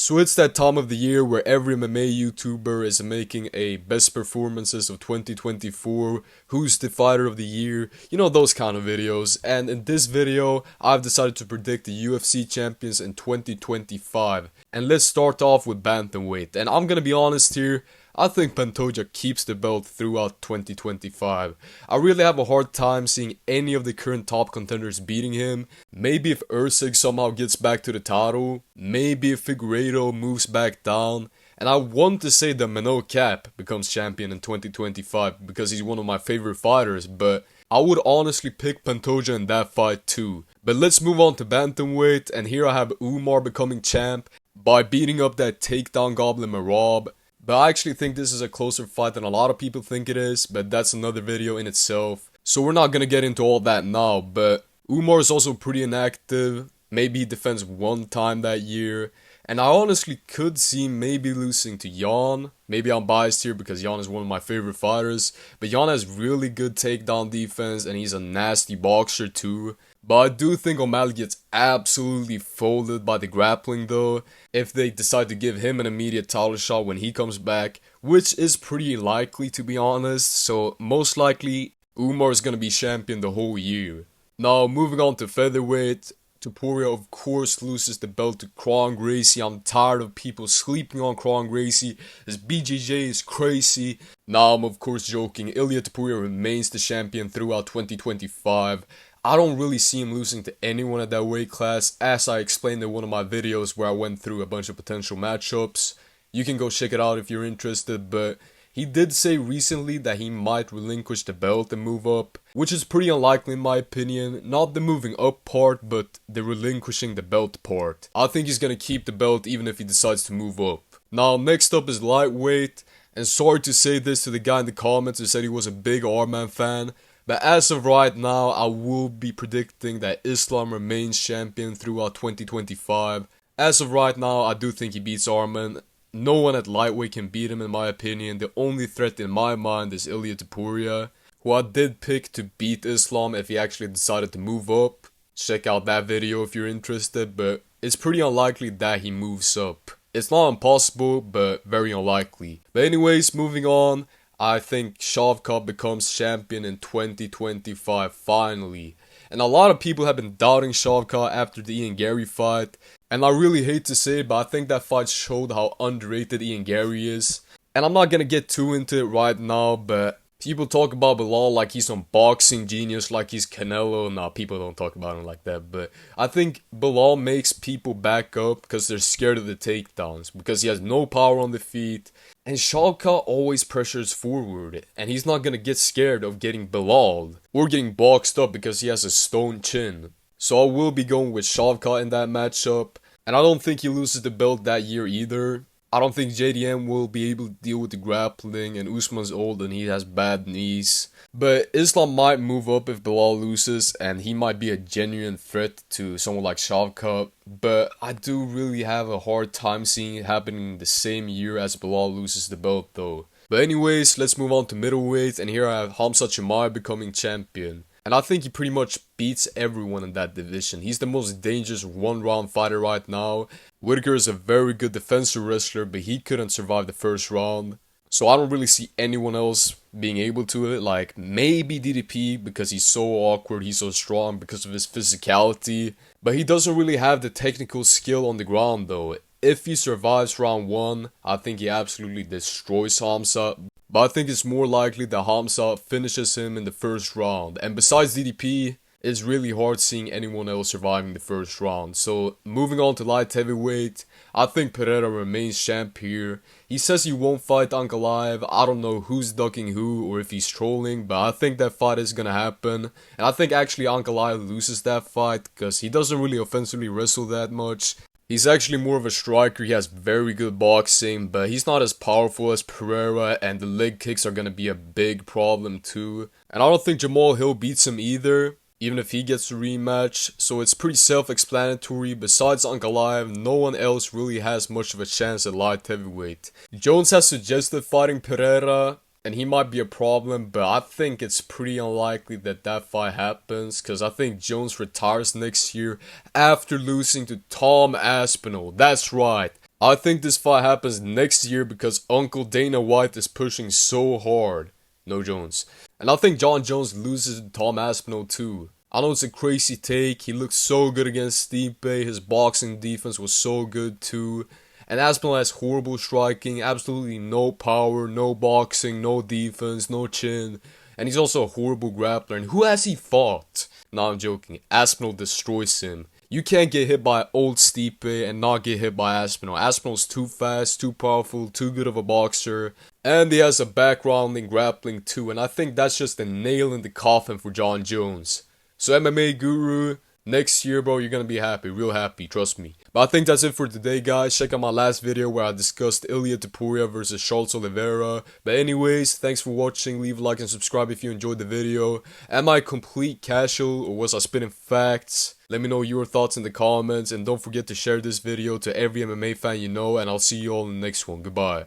So it's that time of the year where every MMA YouTuber is making a best performances of 2024, who's the fighter of the year, those kind of videos. And in this video, I've decided to predict the UFC champions in 2025. And let's start off with bantamweight. And I'm gonna be honest here, I think Pantoja keeps the belt throughout 2025. I really have a hard time seeing any of the current top contenders beating him. Maybe if Usyk somehow gets back to the title, maybe if Figueiredo moves back down, and I want to say that Manel Cap becomes champion in 2025 because he's one of my favorite fighters, but I would honestly pick Pantoja in that fight too. But let's move on to bantamweight, and here I have Umar becoming champ by beating up that takedown goblin Marab. But I actually think this is a closer fight than a lot of people think it is, but that's another video in itself. So we're not gonna get into all that now, but Umar is also pretty inactive. Maybe he defends one time that year. And I honestly could see him maybe losing to Jan. Maybe I'm biased here because Jan is one of my favorite fighters. But Jan has really good takedown defense and he's a nasty boxer too. But I do think O'Malley gets absolutely folded by the grappling though, if they decide to give him an immediate title shot when he comes back, which is pretty likely to be honest, so most likely Umar is gonna be champion the whole year. Now moving on to featherweight, Topuria of course loses the belt to Kron Gracie. I'm tired of people sleeping on Kron Gracie. This BJJ is crazy. Now I'm of course joking, Ilia Topuria remains the champion throughout 2025. I don't really see him losing to anyone at that weight class, as I explained in one of my videos where I went through a bunch of potential matchups. You can go check it out if you're interested, but he did say recently that he might relinquish the belt and move up, which is pretty unlikely in my opinion. Not the moving up part, but the relinquishing the belt part. I think he's gonna keep the belt even if he decides to move up. Now next up is lightweight, and sorry to say this to the guy in the comments who said he was a big Arman fan, but as of right now, I will be predicting that Islam remains champion throughout 2025. As of right now, I do think he beats Arman. No one at lightweight can beat him in my opinion. The only threat in my mind is Ilia Topuria, who I did pick to beat Islam if he actually decided to move up. Check out that video if you're interested, but it's pretty unlikely that he moves up. It's not impossible, but very unlikely. But anyways, moving on. I think Shavkat becomes champion in 2025 finally. And a lot of people have been doubting Shavkat after the Ian Gary fight. And I really hate to say it, but I think that fight showed how underrated Ian Gary is. And I'm not gonna get too into it right now, but people talk about Bilal like he's some boxing genius, like he's Canelo. Nah, people don't talk about him like that. But I think Bilal makes people back up because they're scared of the takedowns. Because he has no power on the feet. And Shavkat always pressures forward. And he's not gonna get scared of getting Bilal or getting boxed up because he has a stone chin. So I will be going with Shavkat in that matchup. And I don't think he loses the belt that year either. I don't think JDM will be able to deal with the grappling, and Usman's old and he has bad knees. But Islam might move up if Bilal loses, and he might be a genuine threat to someone like Shavkat. But I do really have a hard time seeing it happening the same year as Bilal loses the belt though. But anyways, let's move on to middleweight, and here I have Hamza Chimaev becoming champion. And I think he pretty much beats everyone in that division. He's the most dangerous one-round fighter right now. Whitaker is a very good defensive wrestler, but he couldn't survive the first round. So I don't really see anyone else being able to it. Like maybe DDP because he's so awkward, he's so strong because of his physicality. But he doesn't really have the technical skill on the ground though. If he survives round 1, I think he absolutely destroys Hamza. But I think it's more likely that Hamza finishes him in the first round. And besides DDP, it's really hard seeing anyone else surviving the first round. So moving on to light heavyweight, I think Pereira remains champ here. He says he won't fight Ankalaev. I don't know who's ducking who or if he's trolling, but I think that fight is gonna happen. And I think actually Ankalaev loses that fight because he doesn't really offensively wrestle that much. He's actually more of a striker, he has very good boxing, but he's not as powerful as Pereira, and the leg kicks are gonna be a big problem too. And I don't think Jamal Hill beats him either, even if he gets a rematch, so it's pretty self-explanatory. Besides Ankalaev, no one else really has much of a chance at light heavyweight. Jones has suggested fighting Pereira, and he might be a problem, but I think it's pretty unlikely that that fight happens, because I think Jones retires next year after losing to Tom Aspinall. That's right, I think this fight happens next year because Uncle Dana White is pushing so hard. No Jones. And I think John Jones loses to Tom Aspinall too. I know it's a crazy take. He looked so good against Stipe. His boxing defense was so good too. And Aspinall has horrible striking, absolutely no power, no boxing, no defense, no chin. And he's also a horrible grappler. And who has he fought? No, I'm joking. Aspinall destroys him. You can't get hit by old Stipe and not get hit by Aspinall. Aspinall's too fast, too powerful, too good of a boxer. And he has a background in grappling too. And I think that's just a nail in the coffin for John Jones. So MMA Guru, next year, bro, you're gonna be happy. Real happy, trust me. But I think that's it for today, guys. Check out my last video where I discussed Ilia Topuria versus Charles Oliveira. But anyways, thanks for watching. Leave a like and subscribe if you enjoyed the video. Am I complete casual or was I spitting facts? Let me know your thoughts in the comments. And don't forget to share this video to every MMA fan you know. And I'll see you all in the next one. Goodbye.